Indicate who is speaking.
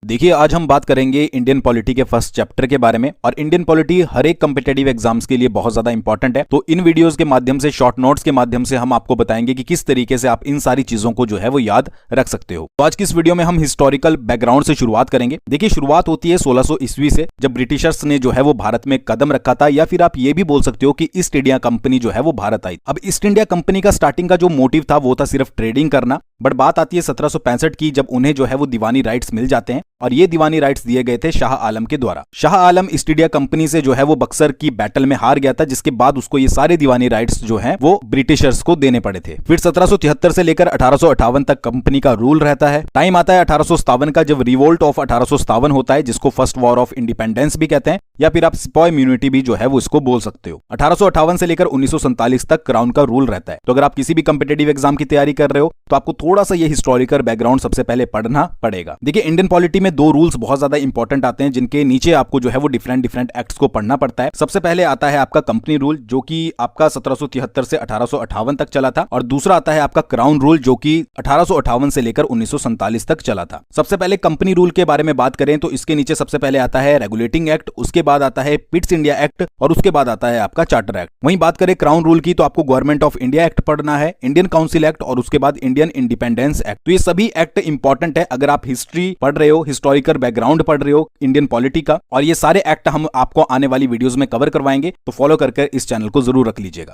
Speaker 1: देखिए, आज हम बात करेंगे इंडियन पॉलिटी के फर्स्ट चैप्टर के बारे में। और इंडियन पॉलिटी हर एक कॉम्पिटिटिव एग्जाम्स के लिए बहुत ज्यादा इंपॉर्टेंट है। तो इन वीडियोस के माध्यम से, शॉर्ट नोट्स के माध्यम से हम आपको बताएंगे कि किस तरीके से आप इन सारी चीजों को जो है वो याद रख सकते हो। तो आज की इस वीडियो में हम हिस्टोरिकल बैकग्राउंड से शुरुआत करेंगे। देखिए, शुरुआत होती है 1600 ईस्वी से, जब ब्रिटिशर्स ने जो है वो भारत में कदम रखा था, या फिर आप ये भी बोल सकते हो कि ईस्ट इंडिया कंपनी जो है वो भारत आई। अब ईस्ट इंडिया कंपनी का स्टार्टिंग का जो मोटिव था वो था सिर्फ ट्रेडिंग करना। बट बात आती है 1765 की, जब उन्हें जो है वो दीवानी राइट्स मिल जाते हैं, और ये दीवानी राइट्स दिए गए थे शाह आलम के द्वारा। Shah Alam east India company से जो है वो बक्सर की बैटल में हार गया था, जिसके बाद उसको ये सारे दीवानी राइट्स जो हैं वो ब्रिटिशर्स को देने पड़े थे। फिर 1773 से लेकर 1858 तक कंपनी का रूल रहता है। टाइम आता है 1857 का, जब रिवोल्ट ऑफ 1857 होता है, जिसको फर्स्ट वॉर ऑफ इंडिपेंडेंस भी कहते हैं, या फिर आप सिपॉय इम्यूनिटी भी जो है वो इसको बोल सकते हो। 1858 से लेकर 1947 तक क्राउन का रूल रहता है। तो अगर आप किसी भी कॉम्पिटिटिव एग्जाम की तैयारी कर रहे हो तो आपको थोड़ा सा ये हिस्टोरिकल बैकग्राउंड सबसे पहले पढ़ना पड़ेगा। देखिए, इंडियन पॉलिटी में दो रूल्स बहुत ज्यादा इंपॉर्टेंट आते हैं, जिनके नीचे आपको जो है वो डिफरेंट एक्ट्स को पढ़ना पड़ता है। सबसे पहले आता है आपका कंपनी रूल, जो कि आपका 1773 से 1858 तक चला था, और दूसरा आता है आपका क्राउन रूल, जो कि 1858 से लेकर 1947 तक चला था। सबसे पहले कंपनी रूल के बारे में बात करें तो इसके नीचे सबसे पहले आता है रेगुलेटिंग एक्ट, उसके बाद आता है पिट्स इंडिया एक्ट, और उसके बाद आता है आपका चार्टर एक्ट। वहीं बात करें क्राउन रूल की तो आपको गवर्नमेंट ऑफ इंडिया एक्ट पढ़ना है, इंडियन काउंसिल एक्ट, और उसके बाद इंडियन इंडिपेंडेंस एक्ट। तो ये सभी एक्ट इंपॉर्टेंट है अगर आप हिस्ट्री पढ़ रहे हो, हिस्टोरिकल बैकग्राउंड पढ़ रहे हो इंडियन पॉलिटी का। और ये सारे एक्ट हम आपको आने वाली वीडियोस में कवर करवाएंगे, तो फॉलो करके इस चैनल को जरूर रख लीजिएगा।